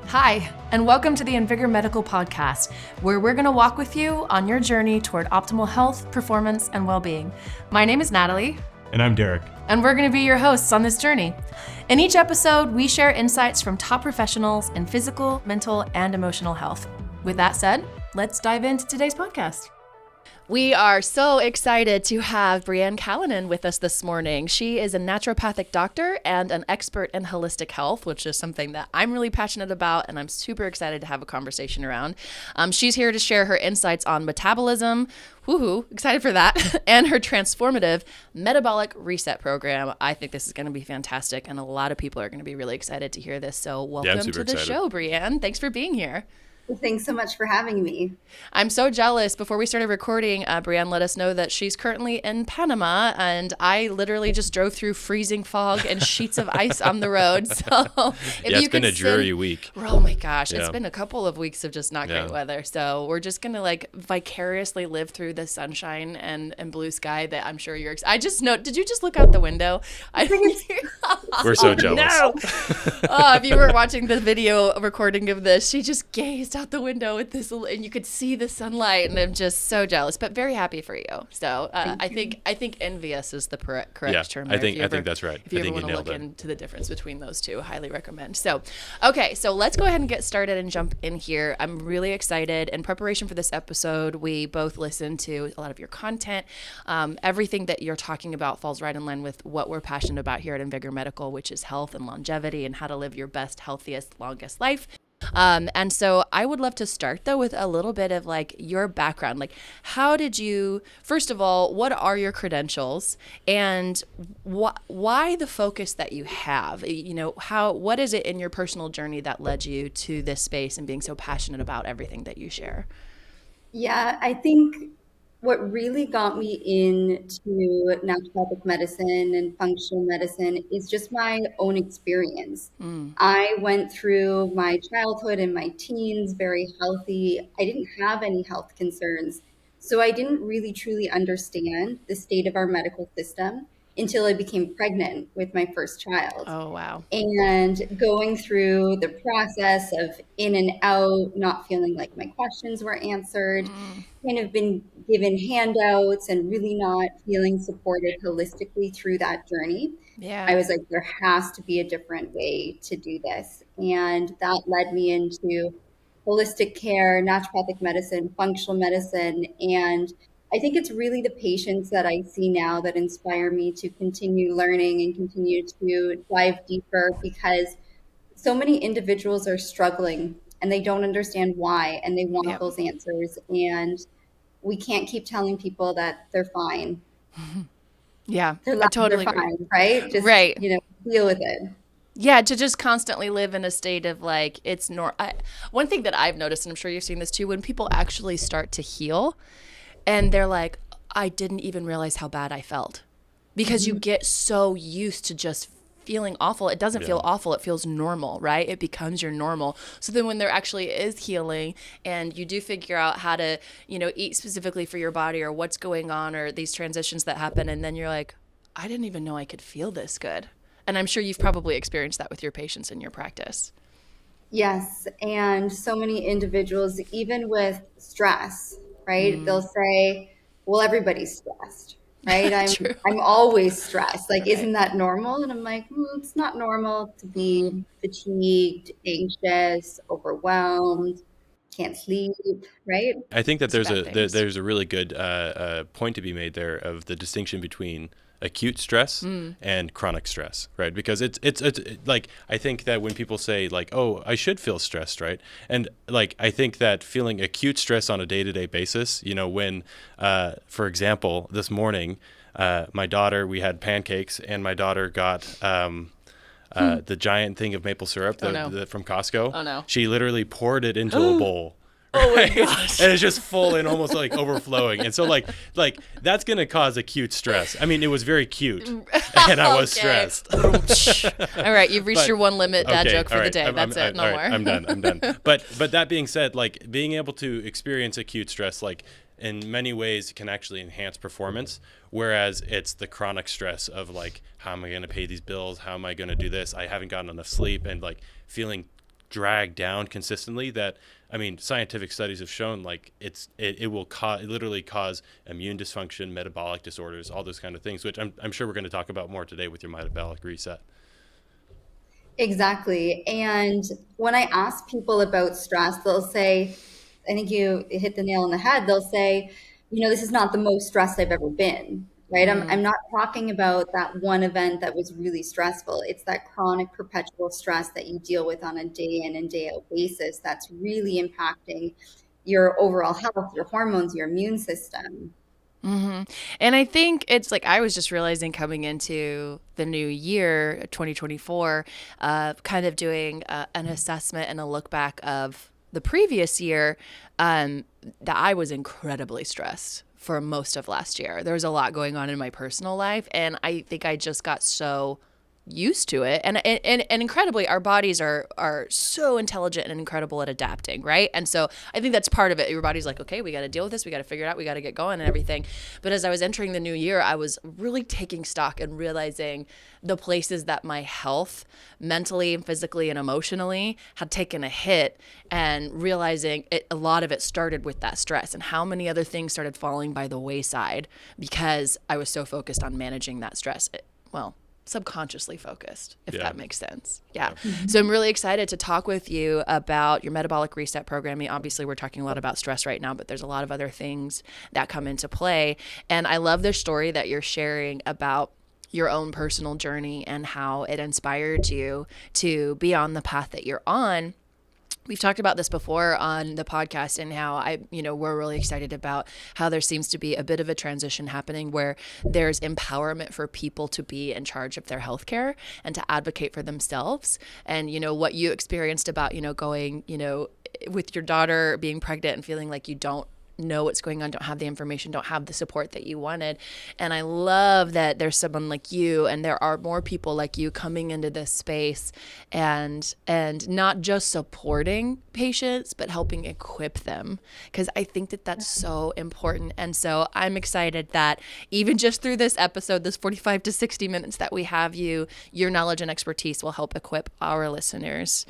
Hi, and welcome to the Invigor Medical podcast, where we're going to walk with you on your journey toward optimal health, performance, and well-being. My name is Natalie. And I'm Derek. And we're going to be your hosts on this journey. In each episode, we share insights from top professionals in physical, mental, and emotional health. With that said, let's dive into today's podcast. We are so excited to have Brianne Callanan with us this morning. She is a naturopathic doctor and an expert in holistic health, which is something that I'm really passionate about and I'm super excited to have a conversation around. She's here to share her insights on metabolism, woohoo, excited for that, and her transformative metabolic reset program. I think this is going to be fantastic and a lot of people are going to be really excited to hear this. So welcome to the show, Brianne. Thanks for being here. Thanks so much for having me. I'm so jealous. Before we started recording, Brianne let us know that she's currently in Panama, and I literally just drove through freezing fog and sheets of ice on the road. So it's been a dreary week. Oh my gosh, it's been a couple of weeks of just not great weather. So we're just gonna vicariously live through the sunshine and blue sky that I'm sure you're. I just know. Did you just look out the window? We're so jealous. No. If you were watching the video recording of this, she just gazed out the window with this, and you could see the sunlight, and I'm just so jealous, but very happy for you. So I think envious is the correct term. I think that's right. If you ever want to look into the difference between those two, I highly recommend. So, okay, so let's go ahead and get started and jump in here. I'm really excited. In preparation for this episode, we both listened to a lot of your content. Everything that you're talking about falls right in line with what we're passionate about here at Invigor Medical, which is health and longevity and how to live your best, healthiest, longest life. And so I would love to start though with a little bit of your background. How did you, first of all, what are your credentials and why the focus that you have? What is it in your personal journey that led you to this space and being so passionate about everything that you share? Yeah, I think what really got me into naturopathic medicine and functional medicine is just my own experience. I went through my childhood and my teens very healthy. I didn't have any health concerns. So I didn't really truly understand the state of our medical system until I became pregnant with my first child. Oh, wow. And going through the process of in and out, not feeling like my questions were answered, kind of been given handouts and really not feeling supported holistically through that journey. Yeah. I was like, there has to be a different way to do this. And that led me into holistic care, naturopathic medicine, functional medicine, and I think it's really the patients that I see now that inspire me to continue learning and continue to dive deeper, because so many individuals are struggling and they don't understand why, and they want those answers. And we can't keep telling people that they're fine. Yeah, they're I totally they're agree. Fine, right? Just, deal with it. Yeah, to just constantly live in a state of it's one thing that I've noticed, and I'm sure you've seen this too, when people actually start to heal, and they're like, I didn't even realize how bad I felt. Because you get so used to just feeling awful. It doesn't feel awful. It feels normal, right? It becomes your normal. So then when there actually is healing and you do figure out how to, eat specifically for your body or what's going on or these transitions that happen, and then you're like, I didn't even know I could feel this good. And I'm sure you've probably experienced that with your patients in your practice. Yes. And so many individuals, even with stress, right? They'll say, well, everybody's stressed, right? I'm always stressed. Isn't that normal? And I'm like, it's not normal to be fatigued, anxious, overwhelmed, can't sleep, right? I think that there's a really good point to be made there of the distinction between acute stress and chronic stress, right? Because it's I think that when people say oh, I should feel stressed, right? And I think that feeling acute stress on a day-to-day basis, when, for example, this morning, we had pancakes and my daughter got the giant thing of maple syrup from Costco. Oh no. She literally poured it into a bowl. Oh my gosh. And it's just full and almost overflowing. And so that's going to cause acute stress. I mean, it was very cute and I was stressed. All right. You've reached your one limit dad joke for the day. That's it. No more. I'm done. But that being said, being able to experience acute stress, in many ways can actually enhance performance. Whereas it's the chronic stress of how am I going to pay these bills? How am I going to do this? I haven't gotten enough sleep and feeling drag down consistently, that, I mean, scientific studies have shown like it will literally cause immune dysfunction, metabolic disorders, all those kind of things, which I'm sure we're going to talk about more today with your metabolic reset. Exactly. And when I ask people about stress, they'll say, I think you hit the nail on the head. They'll say, this is not the most stressed I've ever been, right? I'm not talking about that one event that was really stressful. It's that chronic perpetual stress that you deal with on a day in and day out basis that's really impacting your overall health, your hormones, your immune system. Mm-hmm. And I think it's like, I was just realizing coming into the new year, 2024, kind of doing an assessment and a look back of the previous year, that I was incredibly stressed for most of last year. There was a lot going on in my personal life, and I think I just got so used to it, and incredibly, our bodies are so intelligent and incredible at adapting, right? And so I think that's part of it. Your body's like, okay, we got to deal with this, we got to figure it out, we got to get going and everything. But as I was entering the new year, I was really taking stock and realizing the places that my health, mentally and physically and emotionally, had taken a hit, and realizing a lot of it started with that stress, and how many other things started falling by the wayside because I was so focused on managing that stress. Subconsciously focused, if that makes sense. Yeah. So I'm really excited to talk with you about your metabolic reset program. I mean, obviously, we're talking a lot about stress right now, but there's a lot of other things that come into play. And I love the story that you're sharing about your own personal journey and how it inspired you to be on the path that you're on. We've talked about this before on the podcast, and how we're really excited about how there seems to be a bit of a transition happening where there's empowerment for people to be in charge of their healthcare and to advocate for themselves. And, what you experienced about, going, with your daughter being pregnant and feeling like you don't know what's going on, don't have the information, don't have the support that you wanted. And I love that there's someone like you, and there are more people like you coming into this space and not just supporting patients, but helping equip them, because I think that that's so important. And so I'm excited that even just through this episode, this 45 to 60 minutes that we have your knowledge and expertise will help equip our listeners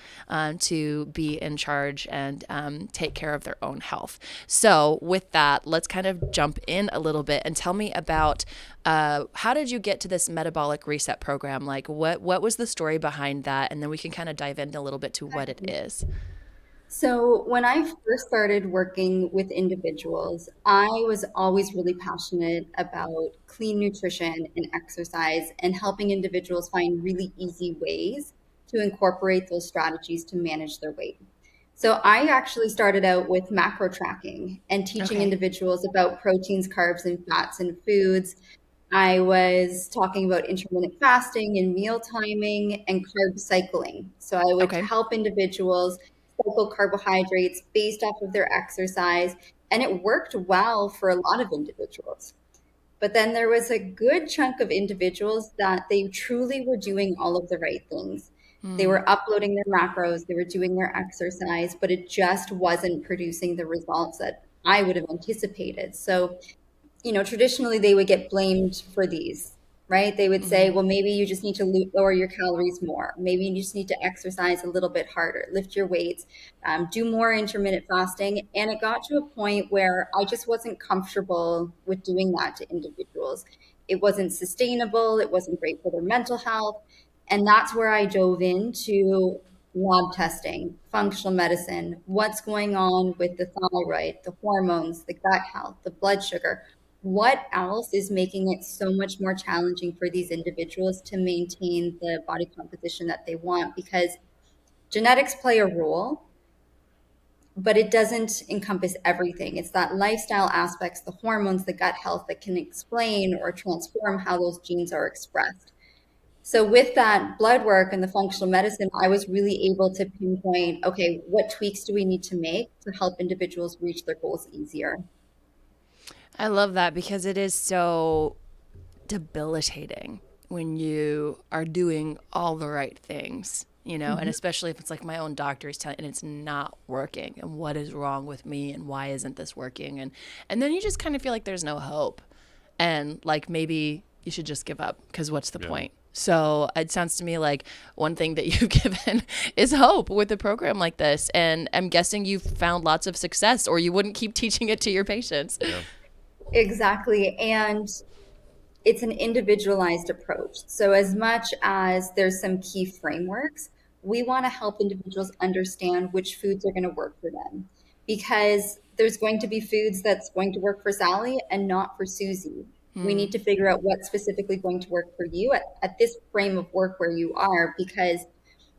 to be in charge and take care of their own health. So with that, let's kind of jump in a little bit and tell me about how did you get to this metabolic reset program? Like what was the story behind that? And then we can kind of dive in a little bit to what it is. So when I first started working with individuals, I was always really passionate about clean nutrition and exercise, and helping individuals find really easy ways to incorporate those strategies to manage their weight. So I actually started out with macro tracking and teaching individuals about proteins, carbs, and fats in foods. I was talking about intermittent fasting and meal timing and carb cycling. So I would help individuals cycle carbohydrates based off of their exercise, and it worked well for a lot of individuals. But then there was a good chunk of individuals that they truly were doing all of the right things. They were uploading their macros, they were doing their exercise, but it just wasn't producing the results that I would have anticipated. So, traditionally they would get blamed for these, right? They would say, well, maybe you just need to lower your calories more. Maybe you just need to exercise a little bit harder, lift your weights, do more intermittent fasting. And it got to a point where I just wasn't comfortable with doing that to individuals. It wasn't sustainable. It wasn't great for their mental health. And that's where I dove into lab testing, functional medicine, what's going on with the thyroid, the hormones, the gut health, the blood sugar. What else is making it so much more challenging for these individuals to maintain the body composition that they want? Because genetics play a role, but it doesn't encompass everything. It's that lifestyle aspects, the hormones, the gut health that can explain or transform how those genes are expressed. So with that blood work and the functional medicine, I was really able to pinpoint, okay, what tweaks do we need to make to help individuals reach their goals easier? I love that, because it is so debilitating when you are doing all the right things, and especially if it's like my own doctor is telling, and it's not working, and what is wrong with me, and why isn't this working? And then you just kind of feel like there's no hope, and like maybe you should just give up, because what's the point? So it sounds to me like one thing that you've given is hope with a program like this. And I'm guessing you've found lots of success, or you wouldn't keep teaching it to your patients. Yeah. Exactly. And it's an individualized approach. So, as much as there's some key frameworks, we want to help individuals understand which foods are going to work for them because there's going to be foods that's going to work for Sally and not for Susie. We need to figure out what's specifically going to work for you at this frame of work where you are because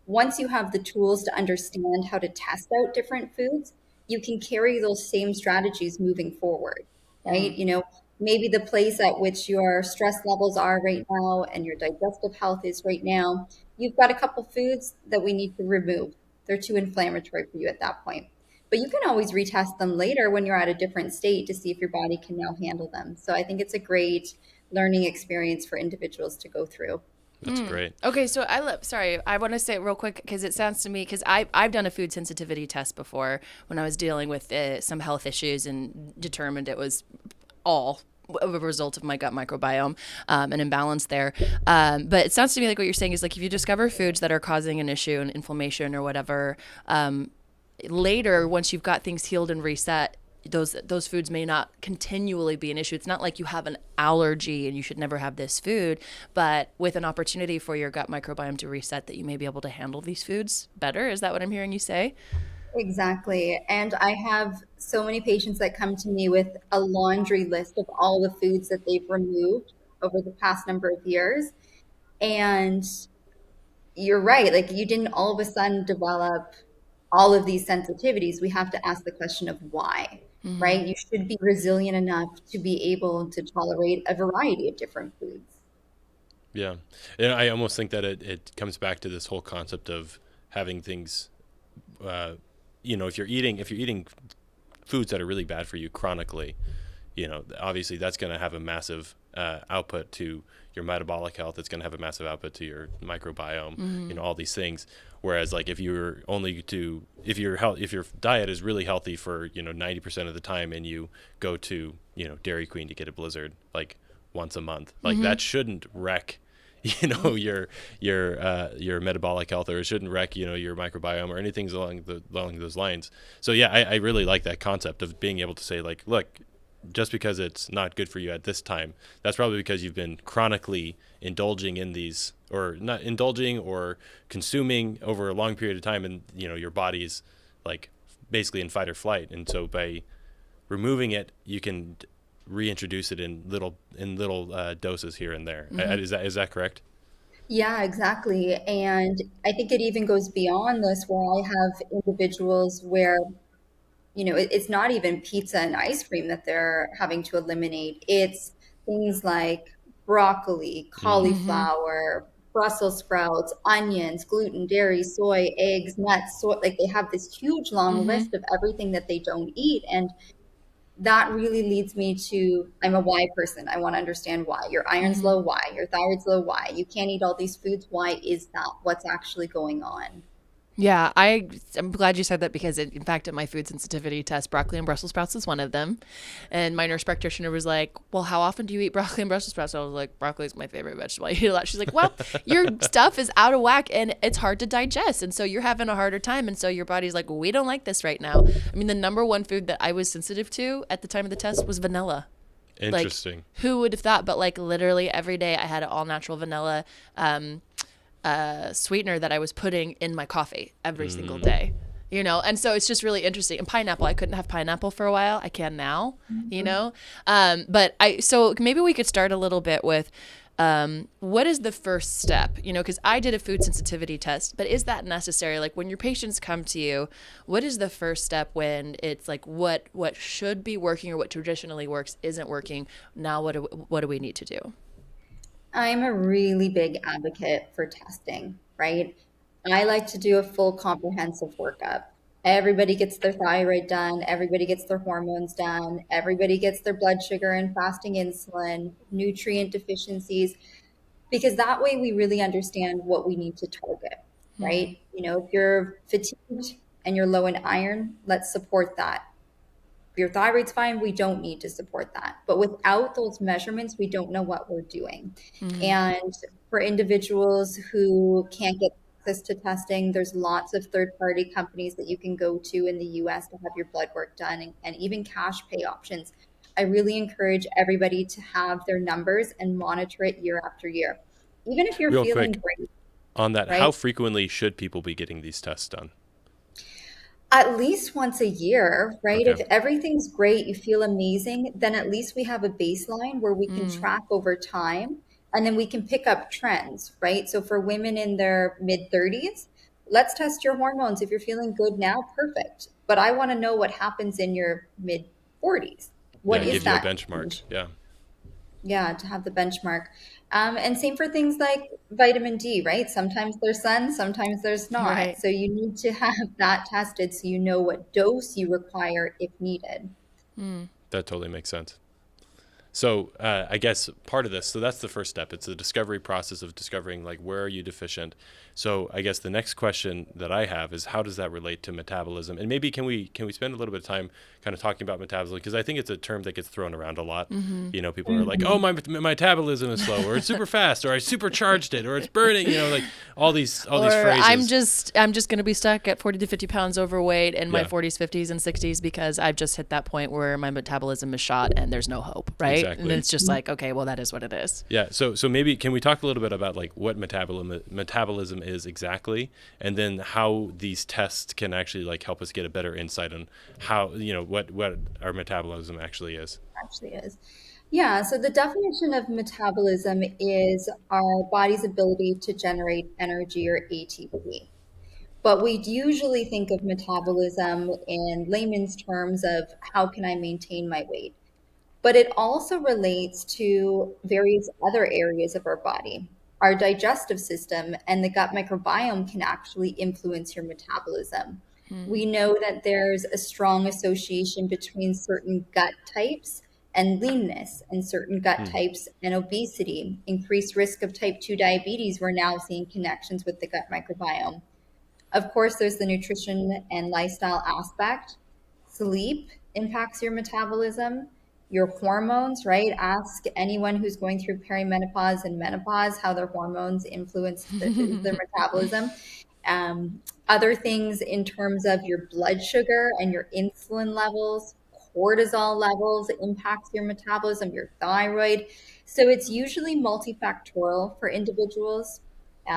once you have the tools to understand how to test out different foods, you can carry those same strategies moving forward, right? Maybe the place at which your stress levels are right now and your digestive health is right now, you've got a couple foods that we need to remove. They're too inflammatory for you at that point. But you can always retest them later when you're at a different state to see if your body can now handle them. So I think it's a great learning experience for individuals to go through. That's great. Okay, so I want to say it real quick because it sounds to me, because I've done a food sensitivity test before when I was dealing with some health issues and determined it was all a result of my gut microbiome, an imbalance there. But it sounds to me like what you're saying is like if you discover foods that are causing an issue and inflammation or whatever, later, once you've got things healed and reset, those foods may not continually be an issue. It's not like you have an allergy and you should never have this food, but with an opportunity for your gut microbiome to reset, that you may be able to handle these foods better. Is that what I'm hearing you say? Exactly. And I have so many patients that come to me with a laundry list of all the foods that they've removed over the past number of years. And you're right, like you didn't all of a sudden develop all of these sensitivities. We have to ask the question of why, right? You should be resilient enough to be able to tolerate a variety of different foods. Yeah. And I almost think that it comes back to this whole concept of having things, if you're eating foods that are really bad for you chronically, obviously that's going to have a massive output to your metabolic health. It's going to have a massive output to your microbiome, all these things. Whereas like if your diet is really healthy for, 90% of the time and you go to, Dairy Queen to get a Blizzard like once a month, like that shouldn't wreck your metabolic health, or it shouldn't wreck your microbiome or anything along those lines. So yeah, I really like that concept of being able to say like, look, just because it's not good for you at this time, that's probably because you've been chronically indulging in these, or not indulging or consuming over a long period of time, and your body's like basically in fight or flight, and so by removing it you can reintroduce it in little doses here and there. Is that correct? Yeah, exactly. And I think it even goes beyond this, where I have individuals where it's not even pizza and ice cream that they're having to eliminate. It's things like broccoli, cauliflower, Brussels sprouts, onions, gluten, dairy, soy, eggs, nuts. So like they have this huge long list of everything that they don't eat. And that really leads me to, I'm a why person. I want to understand why. Your iron's low, why? Your thyroid's low, why? You can't eat all these foods. Why is that? What's actually going on? Yeah, I'm glad you said that because in fact, at my food sensitivity test, broccoli and Brussels sprouts is one of them. And my nurse practitioner was like, well, how often do you eat broccoli and Brussels sprouts? I was like, broccoli is my favorite vegetable. I eat a lot. She's like, well, your stuff is out of whack and it's hard to digest. And so you're having a harder time. And so your body's like, we don't like this right now. I mean, the number one food that I was sensitive to at the time of the test was vanilla. Interesting. Like, who would have thought? But like literally every day I had an all natural vanilla sweetener that I was putting in my coffee every single day, and so it's just really interesting. And pineapple, I couldn't have pineapple for a while. I can now, so maybe we could start a little bit with what is the first step, because I did a food sensitivity test, but is that necessary? Like when your patients come to you, what is the first step when it's like what should be working or what traditionally works isn't working? Now what do we need to do? I'm a really big advocate for testing, right? I like to do a full comprehensive workup. Everybody gets their thyroid done, everybody gets their hormones done, everybody gets their blood sugar and fasting insulin, nutrient deficiencies, because that way we really understand what we need to target, right? If you're fatigued and you're low in iron, let's support that. If your thyroid's fine, we don't need to support that. But without those measurements, we don't know what we're doing. And For individuals who can't get access to testing, there's lots of third-party companies that you can go to in the US to have your blood work done, and even cash pay options. I really encourage everybody to have their numbers and monitor it year after year. Even if you're Real feeling quick great, on that, how right? frequently should people be getting these tests done? At least once a year, right? Okay. If everything's great, you feel amazing, then at least we have a baseline where we can track over time and then we can pick up trends, right? So for women in their mid 30s, let's test your hormones. If you're feeling good now, perfect. But I want to know what happens in your mid 40s. What Yeah, is give you a that benchmark. change? Yeah. Yeah, to have the benchmark. And same for things like vitamin D, right? Sometimes there's sun, sometimes there's not. Right. So you need to have that tested so you know what dose you require if needed. That totally makes sense. So I guess part of this, so that's the first step. It's the discovery process of discovering like where are you deficient. So I guess the next question that I have is how does that relate to metabolism? And maybe can we spend a little bit of time kind of talking about metabolism, because I think it's a term that gets thrown around a lot. You know, people are like, "Oh, my metabolism is slow," or "It's super fast," or "I supercharged it," or "It's burning." You know, like all these Or phrases. I'm just going to be stuck at 40 to 50 pounds overweight in my Yeah. 40s, 50s, and 60s because I've just hit that point where my metabolism is shot and there's no hope, right? Exactly. And it's just like, okay, well, that is what it is. Yeah. So maybe can we talk a little bit about like what metabolism is exactly, and then how these tests can actually like help us get a better insight on how, you know, what our metabolism actually is. Actually is. Yeah, so the definition of metabolism is our body's ability to generate energy, or ATP. But we usually think of metabolism in layman's terms of how can I maintain my weight? But it also relates to various other areas of our body. Our digestive system and the gut microbiome can actually influence your metabolism. We know that there's a strong association between certain gut types and leanness, and certain gut Hmm. types and obesity. Increased risk of type 2 diabetes, we're now seeing connections with the gut microbiome. Of course, there's the nutrition and lifestyle aspect. Sleep impacts your metabolism, your hormones, right? Ask anyone who's going through perimenopause and menopause how their hormones influence their metabolism. Other things in terms of your blood sugar and your insulin levels, cortisol levels impacts your metabolism, your thyroid. So it's usually multifactorial for individuals.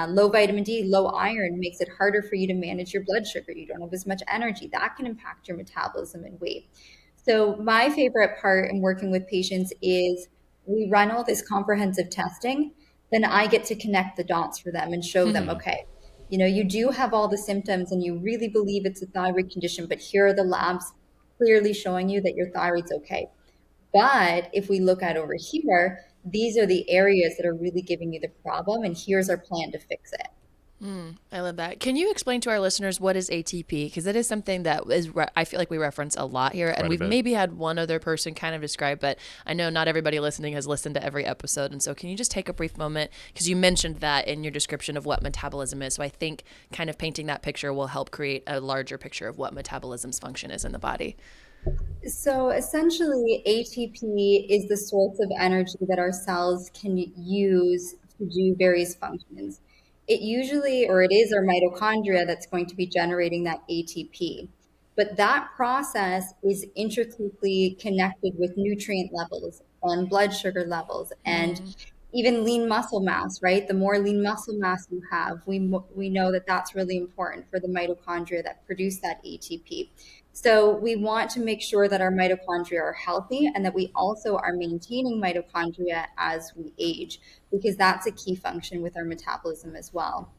Low vitamin D, low iron makes it harder for you to manage your blood sugar. You don't have as much energy. That can impact your metabolism and weight. So, my favorite part in working with patients is we run all this comprehensive testing. Then I get to connect the dots for them and show them, okay, you know, you do have all the symptoms and you really believe it's a thyroid condition, but here are the labs clearly showing you that your thyroid's okay. But if we look at over here, these are the areas that are really giving you the problem, and here's our plan to fix it. I love that. Can you explain to our listeners what is ATP? Because it is something that is I feel like we reference a lot here, and Quite a we've bit. maybe had one other person kind of describe, but I know not everybody listening has listened to every episode. And so can you just take a brief moment, because you mentioned that in your description of what metabolism is. So I think kind of painting that picture will help create a larger picture of what metabolism's function is in the body. So essentially, ATP is the source of energy that our cells can use to do various functions. It usually, or it is our mitochondria that's going to be generating that ATP. But that process is intricately connected with nutrient levels and blood sugar levels and even lean muscle mass, right? The more lean muscle mass you have, we know that that's really important for the mitochondria that produce that ATP. So we want to make sure that our mitochondria are healthy and that we also are maintaining mitochondria as we age, because that's a key function with our metabolism as well.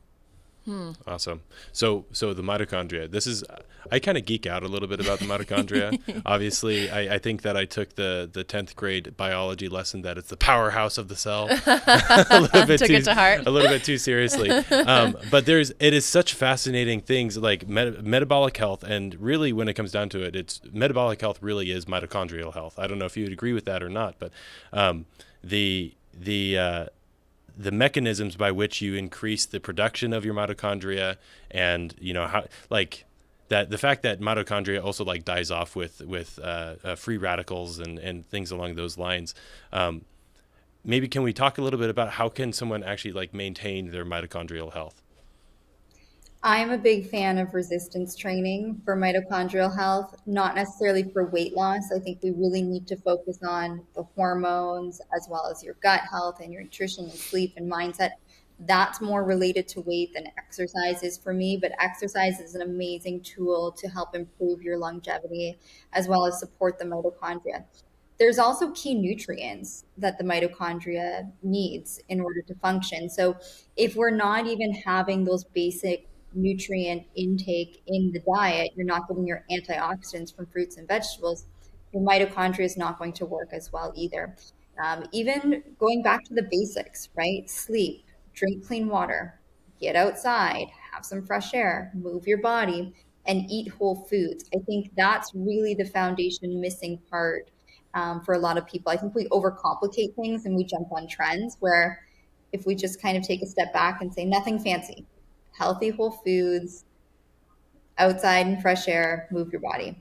Awesome. So the mitochondria, this is, I kind of geek out a little bit about the mitochondria. Obviously, I think that I took the 10th grade biology lesson that it's the powerhouse of the cell a little bit Took it to heart. a little bit too seriously. But it is such fascinating things like metabolic health. And really, when it comes down to it, it's metabolic health really is mitochondrial health. I don't know if you would agree with that or not, but the mechanisms by which you increase the production of your mitochondria, and you know how, like, that the fact that mitochondria also like dies off with free radicals and things along those lines, maybe can we talk a little bit about how can someone actually like maintain their mitochondrial health? I'm a big fan of resistance training for mitochondrial health, not necessarily for weight loss. I think we really need to focus on the hormones as well as your gut health and your nutrition and sleep and mindset. That's more related to weight than exercise is for me, but exercise is an amazing tool to help improve your longevity as well as support the mitochondria. There's also key nutrients that the mitochondria needs in order to function. So if we're not even having those basic nutrient intake in the diet, you're not getting your antioxidants from fruits and vegetables, your mitochondria is not going to work as well either. Even going back to the basics, right? Sleep, drink clean water, get outside, have some fresh air, move your body, and eat whole foods. I think that's really the foundation missing part for a lot of people. I think we overcomplicate things and we jump on trends where if we just kind of take a step back and say nothing fancy, healthy whole foods, outside and fresh air, move your body.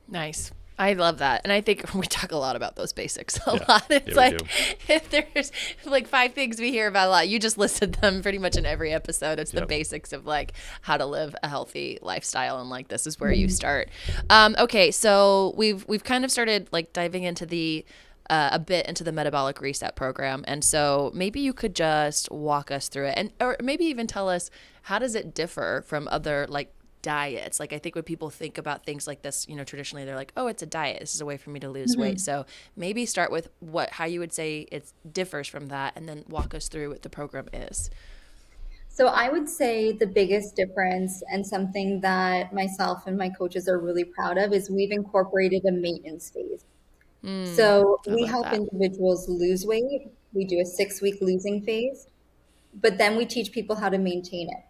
Nice. I love that. And I think we talk a lot about those basics a Yeah. lot. It's Yeah, we like do. if there's like 5 things we hear about a lot. You just listed them pretty much in every episode. It's the Yep. basics of like how to live a healthy lifestyle, and like this is where you start. Okay, so we've kind of started like diving into the a bit into the metabolic reset program, and so maybe you could just walk us through it, and or maybe even tell us how does it differ from other like diets. Like I think when people think about things like this, you know, traditionally they're like, oh, it's a diet, this is a way for me to lose weight. So maybe start with how you would say it differs from that, and then walk us through what the program is. So I would say the biggest difference and something that myself and my coaches are really proud of is we've incorporated a maintenance phase. So I we love help that. individuals lose weight. We do a 6-week losing phase, but then we teach people how to maintain it.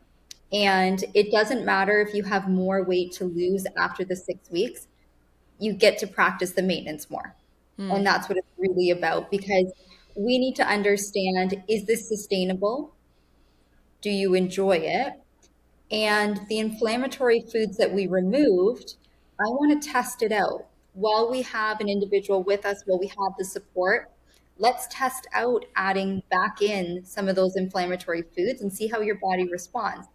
And it doesn't matter if you have more weight to lose after the 6 weeks, you get to practice the maintenance more. And that's what it's really about because we need to understand, is this sustainable? Do you enjoy it? And the inflammatory foods that we removed, I want to test it out. While we have an individual with us, while we have the support, let's test out adding back in some of those inflammatory foods and see how your body responds.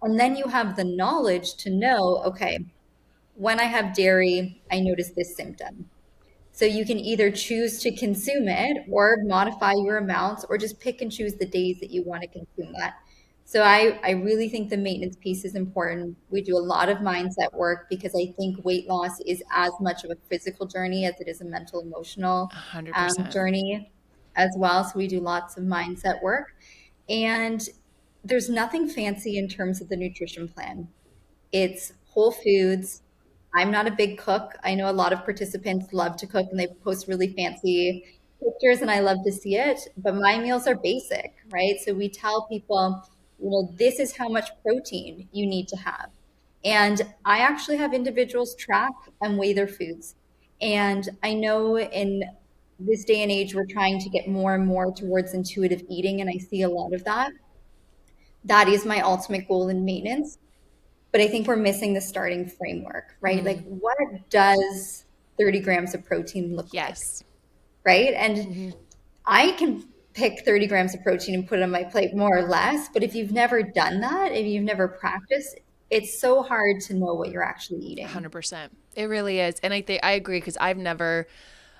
And then you have the knowledge to know, okay, when I have dairy, I notice this symptom. So you can either choose to consume it or modify your amounts or just pick and choose the days that you want to consume that. So I really think the maintenance piece is important. We do a lot of mindset work because I think weight loss is as much of a physical journey as it is a mental, emotional 100%. journey as well. So we do lots of mindset work. And there's nothing fancy in terms of the nutrition plan. It's whole foods. I'm not a big cook. I know a lot of participants love to cook and they post really fancy pictures, and I love to see it, but my meals are basic, right? So we tell people, this is how much protein you need to have. And I actually have individuals track and weigh their foods. And I know in this day and age, we're trying to get more and more towards intuitive eating, and I see a lot of that. That is my ultimate goal in maintenance, but I think we're missing the starting framework, right? Like, what does 30 grams of protein look like, Yes. right? And I can pick 30 grams of protein and put it on my plate more or less, but if you've never done that, if you've never practiced, it's so hard to know what you're actually eating. 100%. It really is. And I think I agree because I've never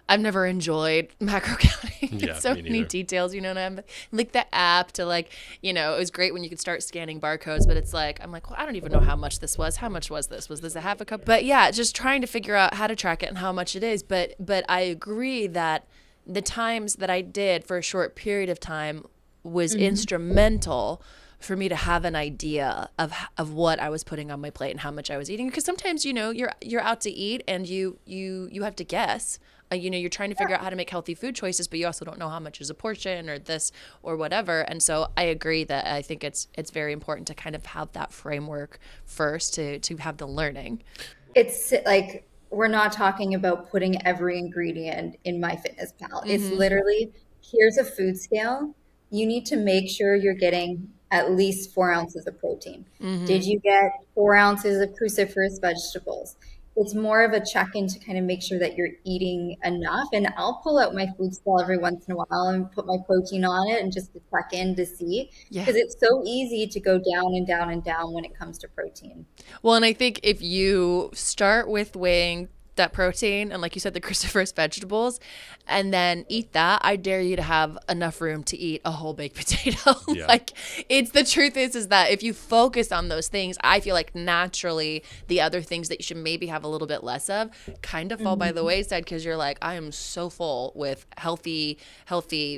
enjoyed macro counting. Yeah, It's so me many neither. details, and I'm like the app to like, it was great when you could start scanning barcodes, but it's like, I'm like, well, I don't even know how much this was. How much was this? Was this a half a cup? But yeah, just trying to figure out how to track it and how much it is. But I agree that the times that I did for a short period of time was instrumental for me to have an idea of what I was putting on my plate and how much I was eating, because sometimes you're out to eat and you have to guess. You're trying to figure out how to make healthy food choices, but you also don't know how much is a portion or this or whatever. And so I agree that I think it's very important to kind of have that framework first to have the learning. It's like we're not talking about putting every ingredient in MyFitnessPal. It's literally, here's a food scale. You need to make sure you're getting at least 4 ounces of protein. Did you get 4 ounces of cruciferous vegetables? It's more of a check-in to kind of make sure that you're eating enough. And I'll pull out my food scale every once in a while and put my protein on it and just to check in to see, Yeah. because it's so easy to go down and down and down when it comes to protein. Well, and I think if you start with weighing that protein and, like you said, the cruciferous vegetables, and then eat that, I dare you to have enough room to eat a whole baked potato. Yeah. Like, it's the truth is that if you focus on those things, I feel like naturally the other things that you should maybe have a little bit less of kind of fall by the wayside, because you're like, I am so full with healthy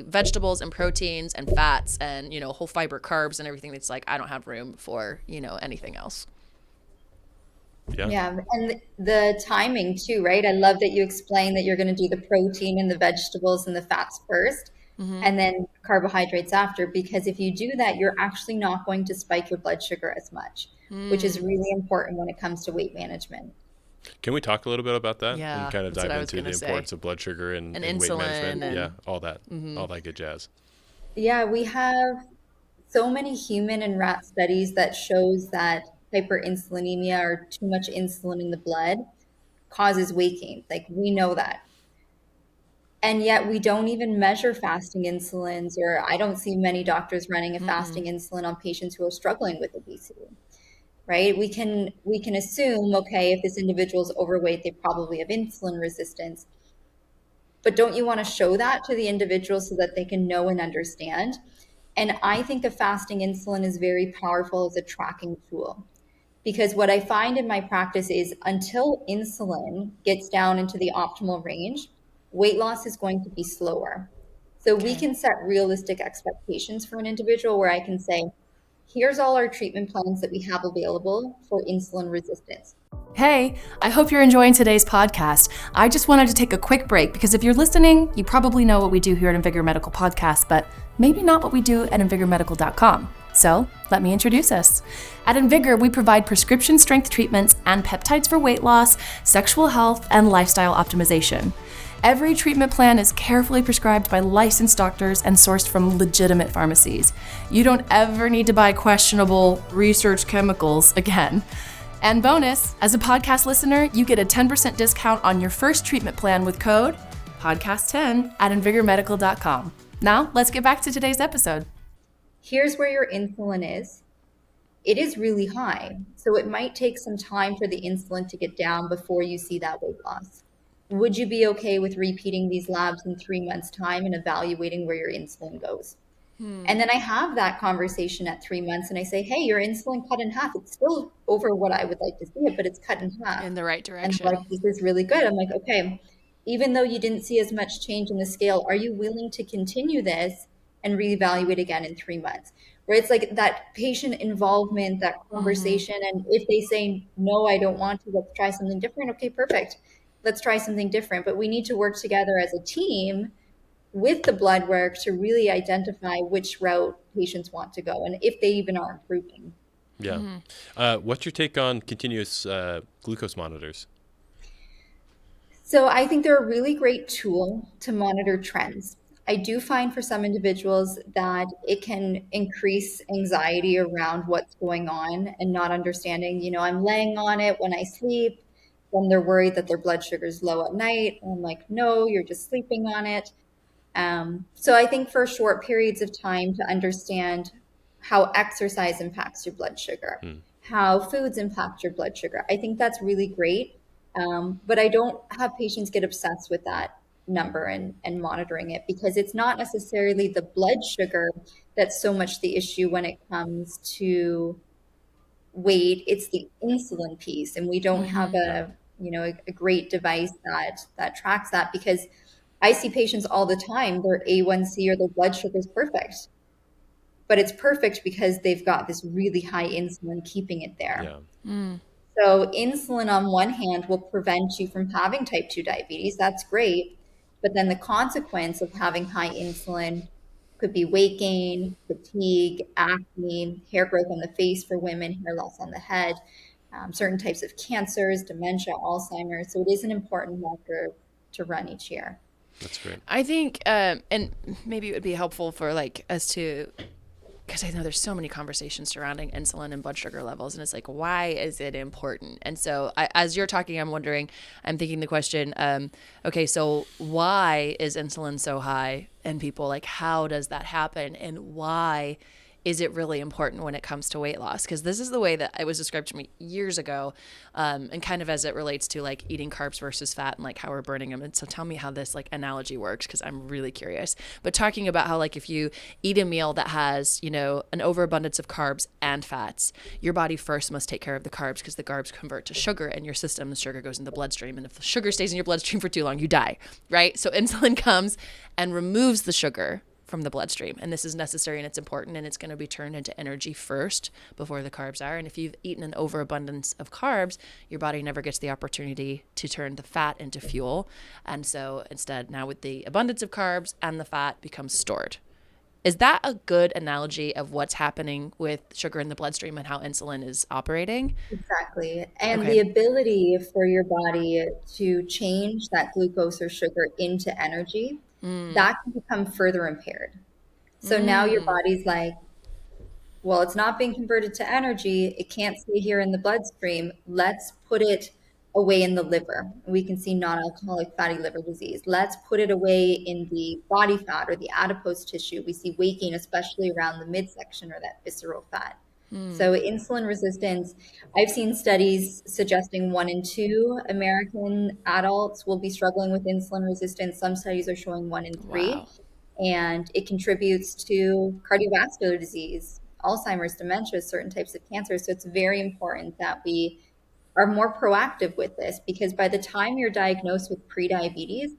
vegetables and proteins and fats and, you know, whole fiber carbs and everything. That's like, I don't have room for, you know, anything else. Yeah, and the timing too, right? I love that you explained that you're going to do the protein and the vegetables and the fats first, and then carbohydrates after, because if you do that, you're actually not going to spike your blood sugar as much, which is really important when it comes to weight management. Can we talk a little bit about that Yeah, and kind of that's what dive I was into the gonna say. importance of blood sugar and weight insulin management? and- Yeah, all that good jazz. Yeah, we have so many human and rat studies that shows that hyperinsulinemia, or too much insulin in the blood, causes weight gain. Like, we know that. And yet we don't even measure fasting insulins, or I don't see many doctors running a fasting insulin on patients who are struggling with obesity, right? We can assume, okay, if this individual is overweight, they probably have insulin resistance. But don't you want to show that to the individual so that they can know and understand? And I think a fasting insulin is very powerful as a tracking tool. Because what I find in my practice is, until insulin gets down into the optimal range, weight loss is going to be slower. So we can set realistic expectations for an individual where I can say, here's all our treatment plans that we have available for insulin resistance. Hey, I hope you're enjoying today's podcast. I just wanted to take a quick break because if you're listening, you probably know what we do here at Invigor Medical Podcast, but maybe not what we do at invigormedical.com. So let me introduce us. At Invigor, we provide prescription strength treatments and peptides for weight loss, sexual health, and lifestyle optimization. Every treatment plan is carefully prescribed by licensed doctors and sourced from legitimate pharmacies. You don't ever need to buy questionable research chemicals again. And bonus, as a podcast listener, you get a 10% discount on your first treatment plan with code podcast10 at invigormedical.com. Now, let's get back to today's episode. Here's where your insulin is. It is really high. So it might take some time for the insulin to get down before you see that weight loss. Would you be okay with repeating these labs in 3 months' time and evaluating where your insulin goes? And then I have that conversation at 3 months and I say, hey, your insulin cut in half. It's still over what I would like to see it, but it's cut in half. In the right And direction. they're like, this is really good. I'm like, okay, even though you didn't see as much change in the scale, are you willing to continue this and reevaluate again in 3 months? Where it's like that patient involvement, that conversation. And if they say, no, I don't want to, let's try something different. Okay, perfect. Let's try something different. But we need to work together as a team with the blood work to really identify which route patients want to go and if they even are improving. Yeah. What's your take on continuous glucose monitors? So I think they're a really great tool to monitor trends. I do find for some individuals that it can increase anxiety around what's going on and not understanding, I'm laying on it when I sleep. Then they're worried that their blood sugar is low at night. And I'm like, no, you're just sleeping on it. So I think for short periods of time to understand how exercise impacts your blood sugar, how foods impact your blood sugar, I think that's really great. But I don't have patients get obsessed with that number and monitoring it, because it's not necessarily the blood sugar that's so much the issue when it comes to weight. It's the insulin piece, and we don't have a great device that tracks that, because I see patients all the time, their A1C or their blood sugar is perfect, but it's perfect because they've got this really high insulin keeping it there. Yeah. So insulin on one hand will prevent you from having type 2 diabetes. That's great. But then the consequence of having high insulin could be weight gain, fatigue, acne, hair growth on the face for women, hair loss on the head, certain types of cancers, dementia, Alzheimer's. So it is an important marker to run each year. That's great. I think, and maybe it would be helpful for us to because I know there's so many conversations surrounding insulin and blood sugar levels, and it's like, why is it important? And so as you're talking, I'm thinking the question, okay, so why is insulin so high in people? Like, how does that happen? And why is it really important when it comes to weight loss? Because this is the way that it was described to me years ago, and kind of as it relates to like eating carbs versus fat and like how we're burning them. And so tell me how this like analogy works, because I'm really curious. But talking about how like if you eat a meal that has, you know, an overabundance of carbs and fats, your body first must take care of the carbs, because the carbs convert to sugar in your system. The sugar goes in the bloodstream, and if the sugar stays in your bloodstream for too long, you die, right? So insulin comes and removes the sugar from the bloodstream. And this is necessary and it's important, and it's going to be turned into energy first before the carbs are. And if you've eaten an overabundance of carbs, your body never gets the opportunity to turn the fat into fuel. And so instead, now with the abundance of carbs and the fat becomes stored. Is that a good analogy of what's happening with sugar in the bloodstream and how insulin is operating? Exactly. And Okay. the ability for your body to change that glucose or sugar into energy, that can become further impaired. So now your body's like, well, it's not being converted to energy. It can't stay here in the bloodstream. Let's put it away in the liver. We can see non-alcoholic fatty liver disease. Let's put it away in the body fat or the adipose tissue. We see weight gain, especially around the midsection or that visceral fat. So insulin resistance, I've seen studies suggesting 1 in 2 American adults will be struggling with insulin resistance. Some studies are showing 1 in 3, Wow. and it contributes to cardiovascular disease, Alzheimer's, dementia, certain types of cancer. So it's very important that we are more proactive with this, because by the time you're diagnosed with prediabetes,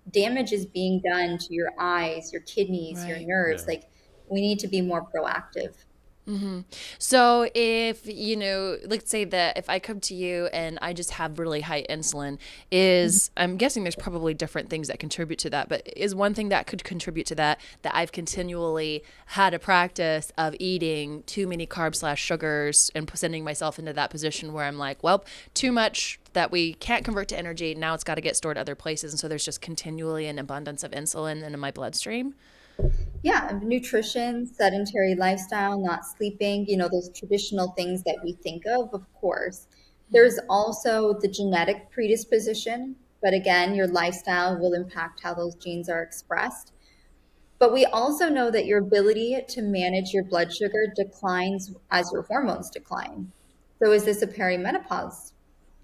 damage is being done to your eyes, your kidneys, your Right. nerves. Yeah. Like, we need to be more proactive. So if, you know, let's say that if I come to you and I just have really high insulin, I'm guessing there's probably different things that contribute to that, but is one thing that could contribute to that I've continually had a practice of eating too many carbs slash sugars and sending myself into that position where I'm like, well, too much that we can't convert to energy. Now it's got to get stored other places. And so there's just continually an abundance of insulin in my bloodstream. Yeah, nutrition, sedentary lifestyle, not sleeping, those traditional things that we think of course. There's also the genetic predisposition, but again, your lifestyle will impact how those genes are expressed. But we also know that your ability to manage your blood sugar declines as your hormones decline. So is this a perimenopause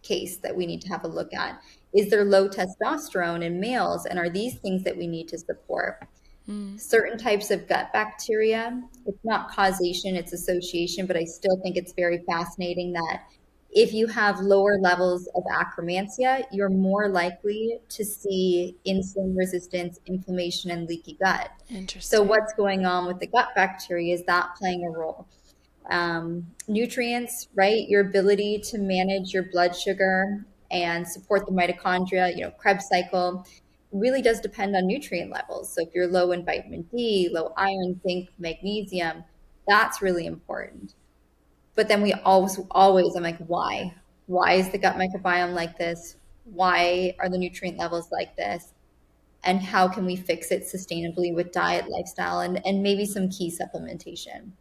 case that we need to have a look at? Is there low testosterone in males, and are these things that we need to support? Certain types of gut bacteria, it's not causation, it's association, but I still think it's very fascinating that if you have lower levels of akkermansia, you're more likely to see insulin resistance, inflammation, and leaky gut. So Interesting. what's going on with the gut bacteria? Is that playing a role? Nutrients, right? Your ability to manage your blood sugar and support the mitochondria, Krebs cycle, really does depend on nutrient levels. So if you're low in vitamin D, low iron, zinc, magnesium, that's really important. But then we always, I'm like, why? Why is the gut microbiome like this? Why are the nutrient levels like this? And how can we fix it sustainably with diet, lifestyle, and maybe some key supplementation?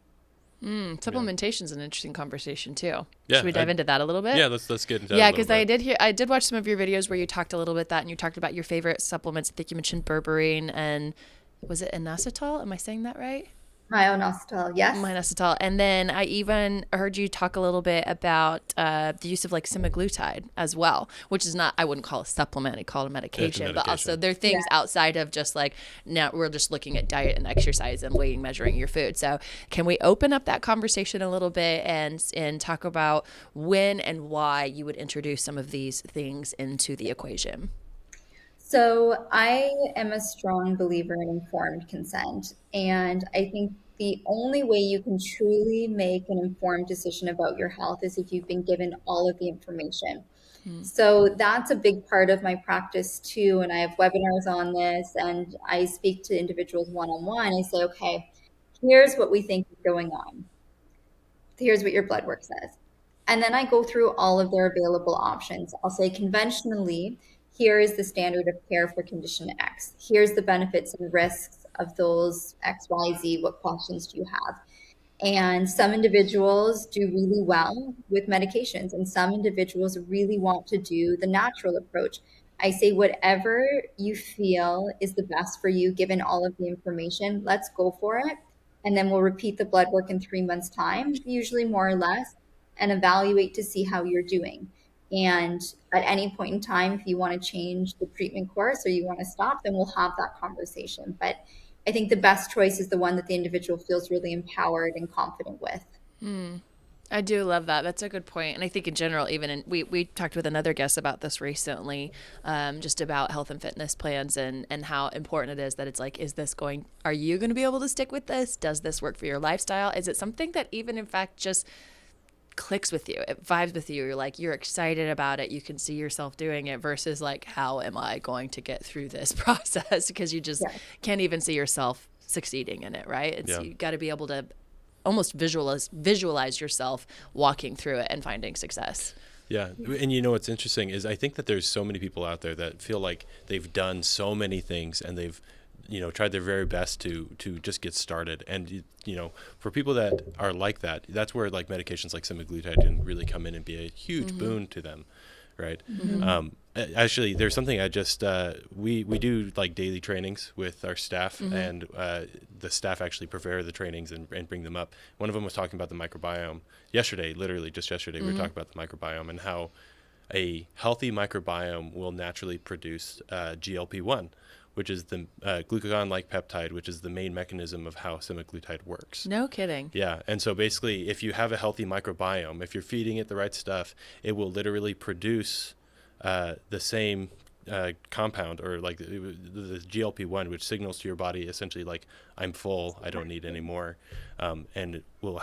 Yeah. Supplementation is an interesting conversation too. Should Yeah. we dive into that a little bit? Yeah. Let's get into that a Yeah, little because bit. I did watch some of your videos where you talked a little bit that, and you talked about your favorite supplements. I think you mentioned berberine and was it inositol? Am I saying that right? Myoinositol, yes. Inositol. And then I even heard you talk a little bit about the use of like semaglutide as well, which is not, I wouldn't call a supplement, I call it a It's a medication, but also medication. there are Yeah. things outside of just like, now we're just looking at diet and exercise and weighing, measuring your food. So can we open up that conversation a little bit and talk about when and why you would introduce some of these things into the equation? So I am a strong believer in informed consent. And I think the only way you can truly make an informed decision about your health is if you've been given all of the information. So that's a big part of my practice too. And I have webinars on this, and I speak to individuals one on one. I say, okay, here's what we think is going on. Here's what your blood work says. And then I go through all of their available options. I'll say conventionally, here is the standard of care for condition X. Here's the benefits and risks of those XYZ. What questions do you have? And some individuals do really well with medications, and some individuals really want to do the natural approach. I say, whatever you feel is the best for you, given all of the information, let's go for it. And then we'll repeat the blood work in 3 months' time, usually more or less, and evaluate to see how you're doing. And at any point in time, if you want to change the treatment course or you want to stop, then we'll have that conversation. But I think the best choice is the one that the individual feels really empowered and confident with. I do love that. That's a good point. And I think in general, we talked with another guest about this recently, just about health and fitness plans and how important it is that it's like, are you going to be able to stick with this? Does this work for your lifestyle? Is it something that even in fact just clicks with you? It vibes with you. You're like, you're excited about it. You can see yourself doing it versus like, how am I going to get through this process? Because you just can't even see yourself succeeding in it, right? You got to be able to almost visualize yourself walking through it and finding success. Yeah. And you know what's interesting is I think that there's so many people out there that feel like they've done so many things and they've tried their very best to just get started. And for people that are like that, that's where like medications like semaglutide can really come in and be a huge boon to them, right? Actually, there's something I just we do like daily trainings with our staff, and the staff actually prepare the trainings and bring them up. One of them was talking about the microbiome yesterday. Literally just yesterday, we were talking about the microbiome and how a healthy microbiome will naturally produce GLP-1, which is the glucagon-like peptide, which is the main mechanism of how semaglutide works. No kidding. Yeah, and so basically, if you have a healthy microbiome, if you're feeding it the right stuff, it will literally produce the same compound, or like the GLP-1, which signals to your body essentially like, I'm full, I don't need any more, and it will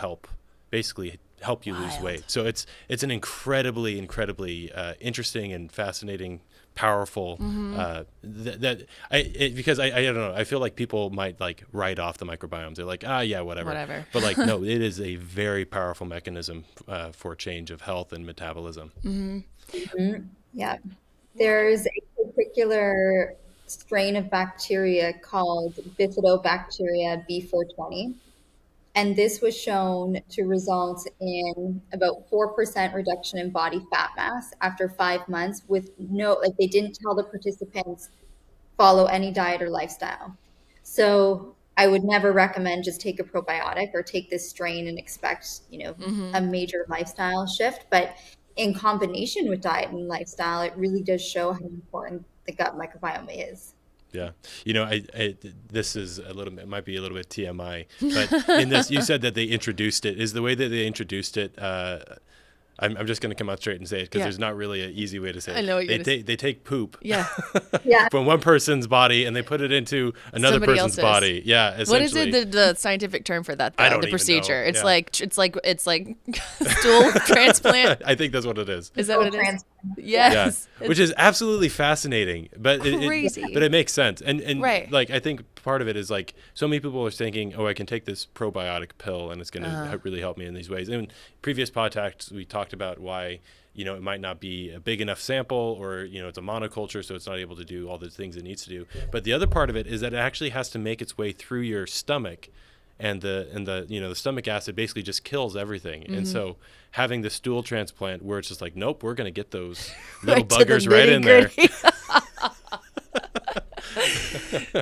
basically help you lose weight. So it's an incredibly interesting and fascinating, powerful because I don't know, I feel like people might like write off the microbiomes. They're like, yeah, whatever. But like, no, it is a very powerful mechanism for change of health and metabolism. Yeah, there's a particular strain of bacteria called bifidobacteria B420. And this was shown to result in about 4% reduction in body fat mass after 5 months with they didn't tell the participants follow any diet or lifestyle. So I would never recommend just take a probiotic or take this strain and expect, a major lifestyle shift. But in combination with diet and lifestyle, it really does show how important the gut microbiome is. Yeah. This is it might be a little bit TMI, but in this, you said that they introduced it. Is the way that they introduced it, I'm just going to come out straight and say it because there's not really an easy way to say it. I know what they take poop Yeah. from one person's body and they put it into another Somebody person's else's. body. Yeah. What is it, the scientific term for that? I don't the even procedure. know. It's Yeah. it's like stool transplant. I think that's what it is. Is that what it is? Yeah, Yes. which is absolutely fascinating, but Crazy. but it makes sense, and Right. like I think part of it is like so many people are thinking, oh, I can take this probiotic pill and it's going to really help me in these ways. In previous podcasts, we talked about why it might not be a big enough sample, or it's a monoculture, so it's not able to do all the things it needs to do. But the other part of it is that it actually has to make its way through your stomach. And the stomach acid basically just kills everything. And so having the stool transplant where it's just like, nope, we're going to get those little buggers right in there.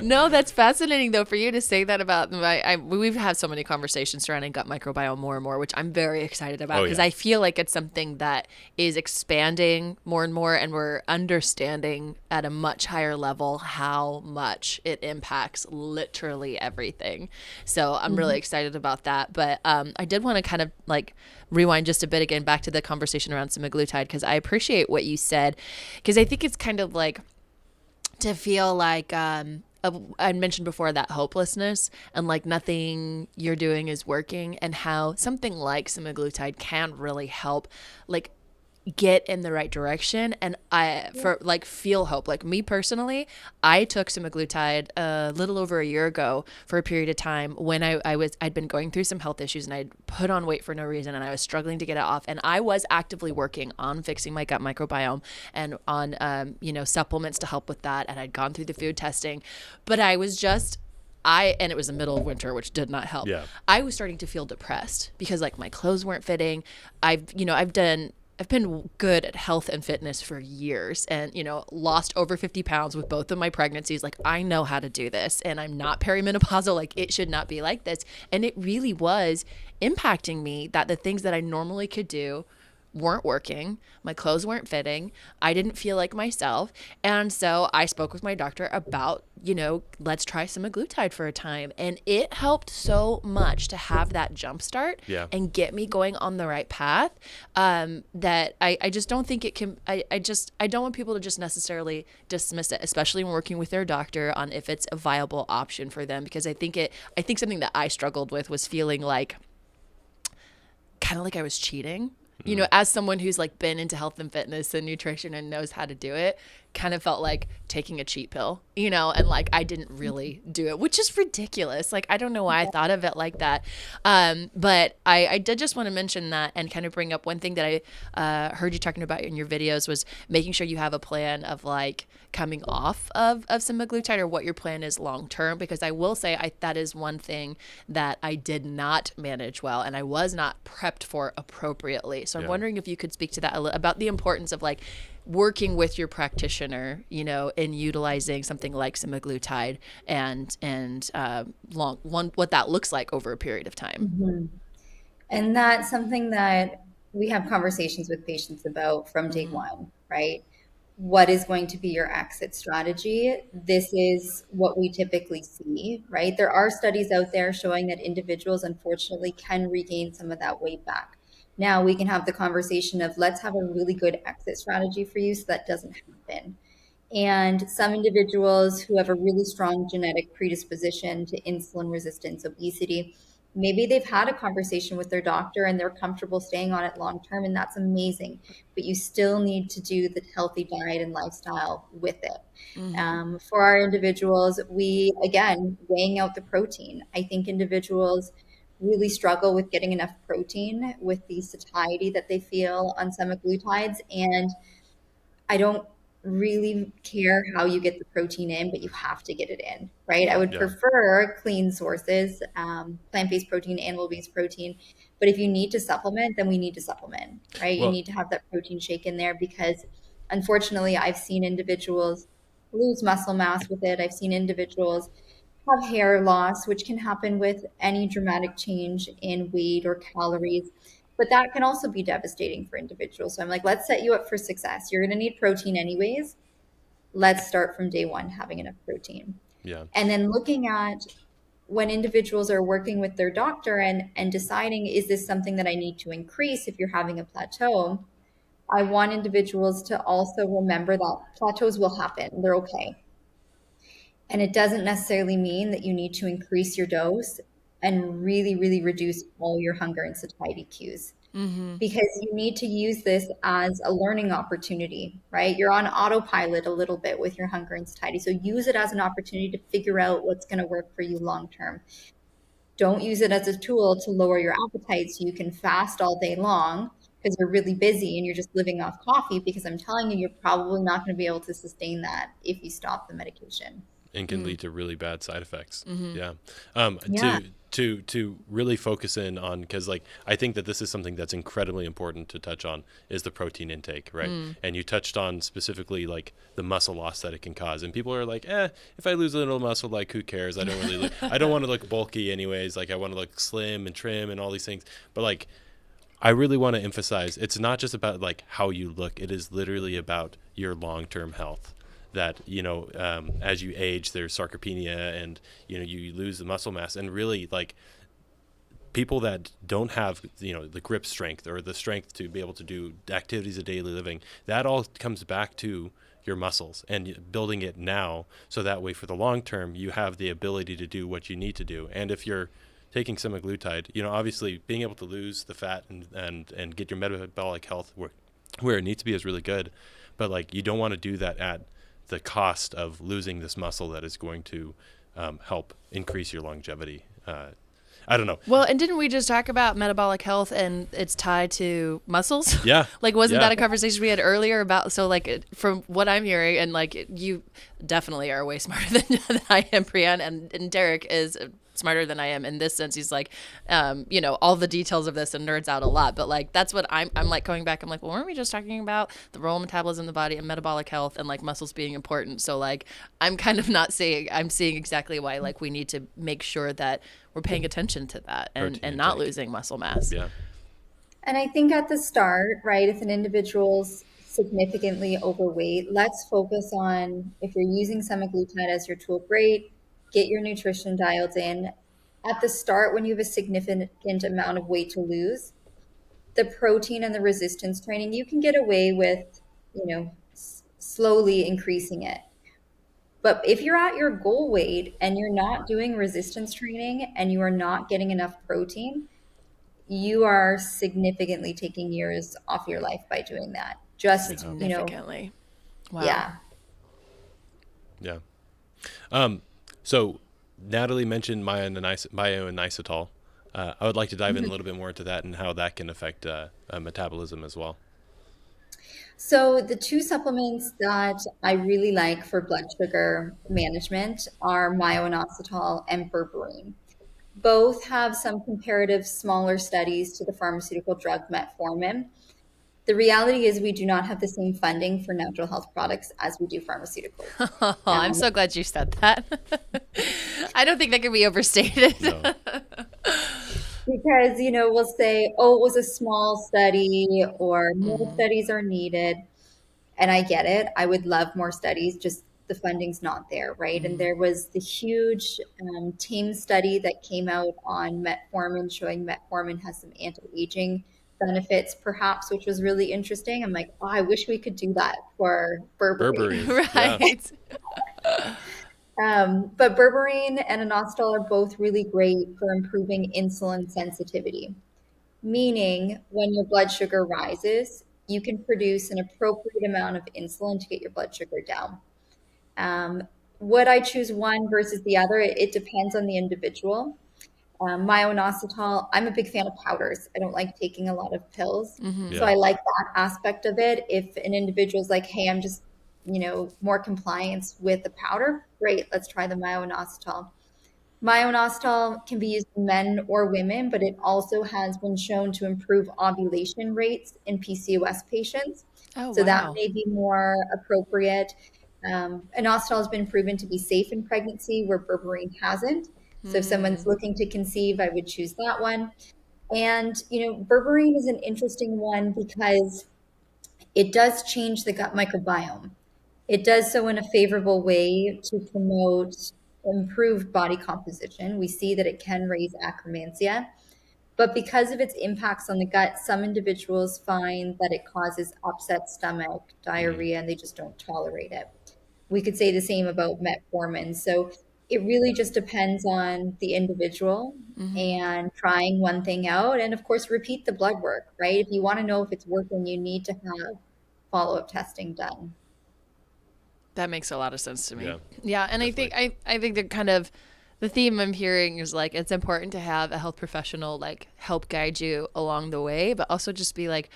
No, that's fascinating though for you to say that about we've had so many conversations surrounding gut microbiome more and more, which I'm very excited about because I feel like it's something that is expanding more and more, and we're understanding at a much higher level how much it impacts literally everything. So I'm really excited about that. But I did want to kind of like rewind just a bit again back to the conversation around semaglutide, because I appreciate what you said, because I think it's kind of like to feel like I mentioned before that hopelessness and like nothing you're doing is working, and how something like semaglutide can really help like get in the right direction and feel hope. Like me personally, I took semaglutide a little over a year ago for a period of time when I'd been going through some health issues and I'd put on weight for no reason and I was struggling to get it off, and I was actively working on fixing my gut microbiome and on supplements to help with that, and I'd gone through the food testing, but I was just and it was the middle of winter, which did not help. Yeah. I was starting to feel depressed because like my clothes weren't fitting. I've been good at health and fitness for years and, lost over 50 pounds with both of my pregnancies. Like, I know how to do this, and I'm not perimenopausal. Like, it should not be like this. And it really was impacting me that the things that I normally could do weren't working. My clothes weren't fitting. I didn't feel like myself. And so I spoke with my doctor about, let's try semaglutide for a time. And it helped so much to have that jump start and get me going on the right path, that I just don't think it can, I don't want people to just necessarily dismiss it, especially when working with their doctor on if it's a viable option for them. Because I think something that I struggled with was feeling like, kind of like I was cheating. As someone who's like been into health and fitness and nutrition and knows how to do it, kind of felt like taking a cheat pill, and like I didn't really do it, which is ridiculous. Like, I don't know why I thought of it like that. But I did just want to mention that and kind of bring up one thing that I heard you talking about in your videos was making sure you have a plan of like coming off of semaglutide, or what your plan is long term, because I will say that is one thing that I did not manage well and I was not prepped for appropriately. So I'm wondering if you could speak to that about the importance of like working with your practitioner, in utilizing something like semaglutide and what that looks like over a period of time. Mm-hmm. And that's something that we have conversations with patients about from day one, right? What is going to be your exit strategy? This is what we typically see, right? There are studies out there showing that individuals, unfortunately, can regain some of that weight back. Now we can have the conversation of let's have a really good exit strategy for you so that doesn't happen. And some individuals who have a really strong genetic predisposition to insulin resistance, obesity, maybe they've had a conversation with their doctor and they're comfortable staying on it long term, and that's amazing. But you still need to do the healthy diet and lifestyle with it. For our individuals, again, weighing out the protein. I think individuals really struggle with getting enough protein with the satiety that they feel on semaglutides. And I don't really care how you get the protein in, but you have to get it in, right? I would prefer clean sources, plant-based protein, animal-based protein. But if you need to supplement, then we need to supplement, right? You need to have that protein shake in there because unfortunately, I've seen individuals lose muscle mass with it. I've seen individuals have hair loss, which can happen with any dramatic change in weight or calories. But that can also be devastating for individuals. So I'm like, let's set you up for success. You're going to need protein anyways. Let's start from day one having enough protein. Yeah. And then looking at when individuals are working with their doctor and deciding, is this something that I need to increase if you're having a plateau? I want individuals to also remember that plateaus will happen. They're okay. And it doesn't necessarily mean that you need to increase your dose and really, really reduce all your hunger and satiety cues. Because you need to use this as a learning opportunity, right? You're on autopilot a little bit with your hunger and satiety. So use it as an opportunity to figure out what's going to work for you long term. Don't use it as a tool to lower your appetite so you can fast all day long because you're really busy and you're just living off coffee, because I'm telling you, you're probably not going to be able to sustain that if you stop the medication. And can lead to really bad side effects. Yeah. To really focus in on, because like I think that this is something that's incredibly important to touch on, is the protein intake, right? And you touched on specifically like the muscle loss that it can cause, and people are like, if I lose a little muscle, like who cares? I don't really I don't want to look bulky anyways. Like I want to look slim and trim and all these things. But like I really want to emphasize, it's not just about like how you look. It is literally about your long-term health. That, as you age, there's sarcopenia and, you lose the muscle mass. And really, like, people that don't have, the grip strength or the strength to be able to do activities of daily living, that all comes back to your muscles and building it now. So that way, for the long term, you have the ability to do what you need to do. And if you're taking semaglutide, obviously being able to lose the fat and get your metabolic health where it needs to be is really good. But, like, you don't want to do that at the cost of losing this muscle that is going to help increase your longevity. I don't know. Well, and didn't we just talk about metabolic health and it's tied to muscles? Yeah. Like, wasn't Yeah. that a conversation we had earlier about, so like from what I'm hearing, and like you definitely are way smarter than I am, Brianne, and Derek is smarter than I am in this sense. He's like, you know, all the details of this and nerds out a lot, but like, that's what I'm like going back. I'm like, well, weren't we just talking about the role of metabolism in the body and metabolic health and like muscles being important? So like, I'm kind of not saying, I'm seeing exactly why, like, we need to make sure that we're paying attention to that and not intake. losing muscle mass. Yeah. And I think at the start, right, if an individual's significantly overweight, let's focus on, if you're using semaglutide as your tool, great, get your nutrition dialed in. At the start, when you have a significant amount of weight to lose, the protein and the resistance training, you can get away with, you know, slowly increasing it. But if you're at your goal weight and you're not doing resistance training and you are not getting enough protein, you are significantly taking years off your life by doing that. Just, you know, Significantly. Wow. yeah. Yeah. So Natalie mentioned myoinositol. I would like to dive in a little bit more into that and how that can affect metabolism as well. So the two supplements that I really like for blood sugar management are myoinositol and berberine. Both have some comparative smaller studies to the pharmaceutical drug metformin. The reality is we do not have the same funding for natural health products as we do pharmaceuticals. Oh, I'm so glad you said that. I don't think that can be overstated. No. Because, you know, we'll say, oh, it was a small study or more studies are needed. And I get it. I would love more studies, just the funding's not there, right? And there was the huge team study that came out on metformin, showing metformin has some anti-aging benefits, perhaps, which was really interesting. I'm like, oh, I wish we could do that for berberine. Berberine. Right. But berberine and inositol are both really great for improving insulin sensitivity, meaning when your blood sugar rises, you can produce an appropriate amount of insulin to get your blood sugar down. Would I choose one versus the other? It depends on the individual. Myoinositol, I'm a big fan of powders. I don't like taking a lot of pills. So I like that aspect of it. If an individual's like, hey, I'm just, you know, more compliance with the powder, great, let's try the myoinositol. Myoinositol can be used in men or women, but it also has been shown to improve ovulation rates in PCOS patients. Oh, So that wow. may be more appropriate. Inositol has been proven to be safe in pregnancy where berberine hasn't. So if someone's looking to conceive, I would choose that one. And, you know, berberine is an interesting one because it does change the gut microbiome. It does so in a favorable way to promote improved body composition. We see that it can raise acromantia. But because of its impacts on the gut, some individuals find that it causes upset stomach, diarrhea, and they just don't tolerate it. We could say the same about metformin. So it really just depends on the individual and trying one thing out. And of course, repeat the blood work, right? If you want to know if it's working, you need to have follow-up testing done. That makes a lot of sense to me. Yeah, and definitely. I think that kind of the theme I'm hearing is like, it's important to have a health professional like help guide you along the way, but also just be like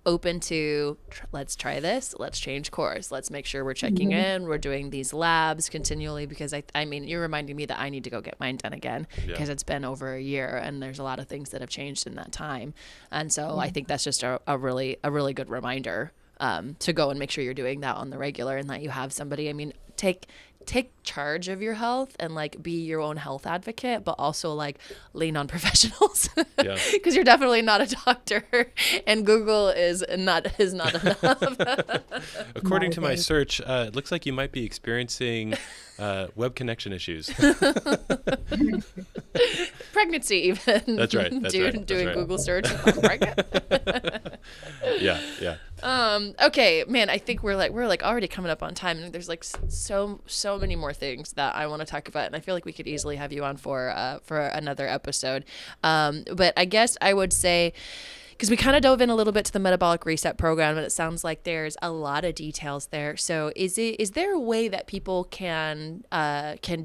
open to let's try this, let's change course, let's make sure we're checking in, we're doing these labs continually, because I mean, you're reminding me that I need to go get mine done again because it's been over a year and there's a lot of things that have changed in that time. And so I think that's just a really good reminder to go and make sure you're doing that on the regular and that you have somebody. I mean, take charge of your health and like be your own health advocate, but also like lean on professionals because you're definitely not a doctor and Google is not enough. According to my search, it looks like you might be experiencing web connection issues. Pregnancy even. That's right. Doing right. Google search. I'm pregnant. Yeah. Okay, man, I think we're like already coming up on time, and there's like so many more things that I want to talk about, and I feel like we could easily have you on for another episode. But I guess I would say, because we kind of dove in a little bit to the metabolic reset program, and it sounds like there's a lot of details there. So is there a way that people can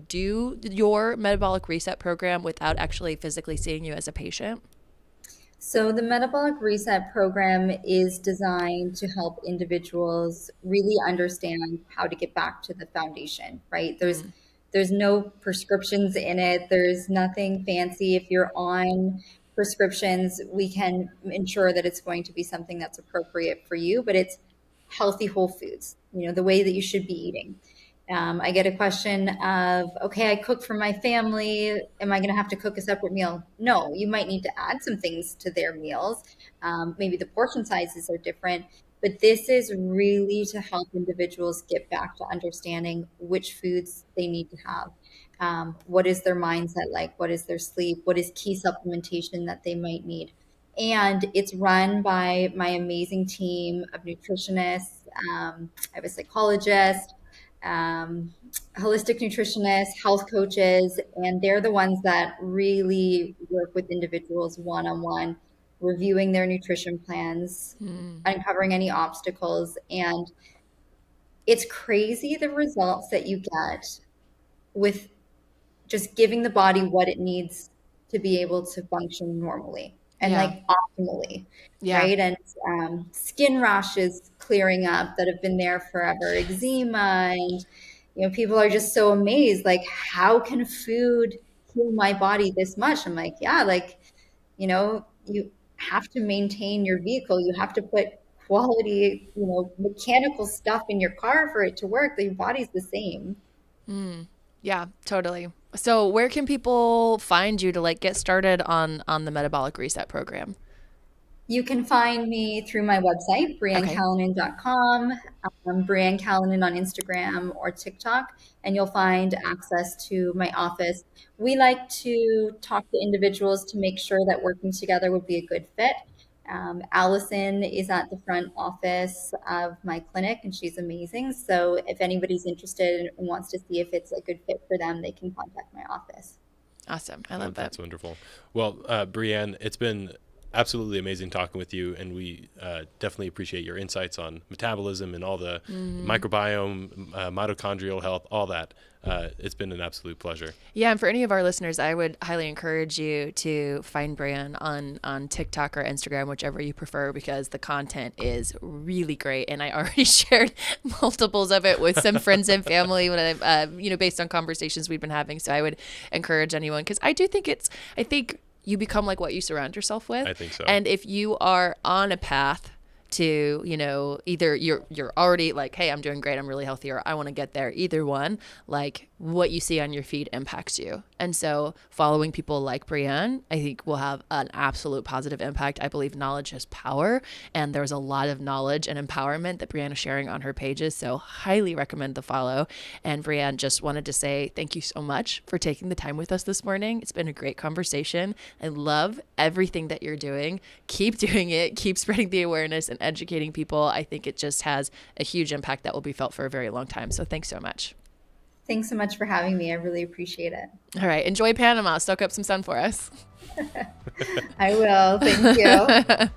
do your metabolic reset program without actually physically seeing you as a patient? So the Metabolic Reset program is designed to help individuals really understand how to get back to the foundation, right? There's no prescriptions in it. There's nothing fancy. If you're on prescriptions, we can ensure that it's going to be something that's appropriate for you, but it's healthy whole foods, the way that you should be eating. I get a question of, okay, I cook for my family. Am I going to have to cook a separate meal? No, you might need to add some things to their meals. Maybe the portion sizes are different, but this is really to help individuals get back to understanding which foods they need to have. What is their mindset like? What is their sleep? What is key supplementation that they might need? And it's run by my amazing team of nutritionists. I have a psychologist, holistic nutritionists, health coaches, and they're the ones that really work with individuals one-on-one, reviewing their nutrition plans, uncovering any obstacles. And it's crazy the results that you get with just giving the body what it needs to be able to function normally and optimally, right? And skin rashes clearing up that have been there forever, eczema, and people are just so amazed, like, how can food heal my body this much? I'm like, you have to maintain your vehicle. You have to put quality, mechanical stuff in your car for it to work. Your body's the same. Yeah, totally. So where can people find you to get started on the Metabolic Reset program? You can find me through my website, BrianneCallanan.com, Brianne Callanan on Instagram or TikTok, and you'll find access to my office. We like to talk to individuals to make sure that working together would be a good fit. Allison is at the front office of my clinic, and she's amazing. So if anybody's interested and wants to see if it's a good fit for them, they can contact my office. Awesome. I love that. That's wonderful. Well, Brianne, it's been absolutely amazing talking with you, and we definitely appreciate your insights on metabolism and all the microbiome, mitochondrial health, all that. It's been an absolute pleasure. Yeah, and for any of our listeners, I would highly encourage you to find Brianne on TikTok or Instagram, whichever you prefer, because the content is really great. And I already shared multiples of it with some friends and family when I, based on conversations we've been having. So I would encourage anyone, because I think you become like what you surround yourself with. I think so. And if you are on a path to, either you're already like, hey, I'm doing great, I'm really healthy, or I want to get there, either one, like what you see on your feed impacts you. And so following people like Brianne, I think will have an absolute positive impact. I believe knowledge is power, and there's a lot of knowledge and empowerment that Brianne is sharing on her pages. So highly recommend the follow. And Brianne, just wanted to say thank you so much for taking the time with us this morning. It's been a great conversation. I love everything that you're doing. Keep doing it. Keep spreading the awareness and educating people. I think it just has a huge impact that will be felt for a very long time. So thanks so much. Thanks so much for having me. I really appreciate it. All right. Enjoy Panama. Soak up some sun for us. I will. Thank you.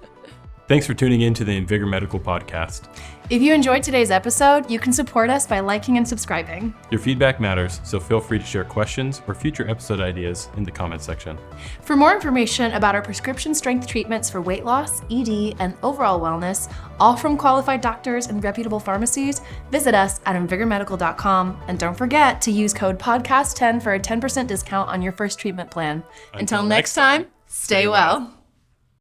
Thanks for tuning in to the Invigor Medical podcast. If you enjoyed today's episode, you can support us by liking and subscribing. Your feedback matters, so feel free to share questions or future episode ideas in the comments section. For more information about our prescription strength treatments for weight loss, ED, and overall wellness, all from qualified doctors and reputable pharmacies, visit us at invigormedical.com. And don't forget to use code podcast10 for a 10% discount on your first treatment plan. Until next time, stay well.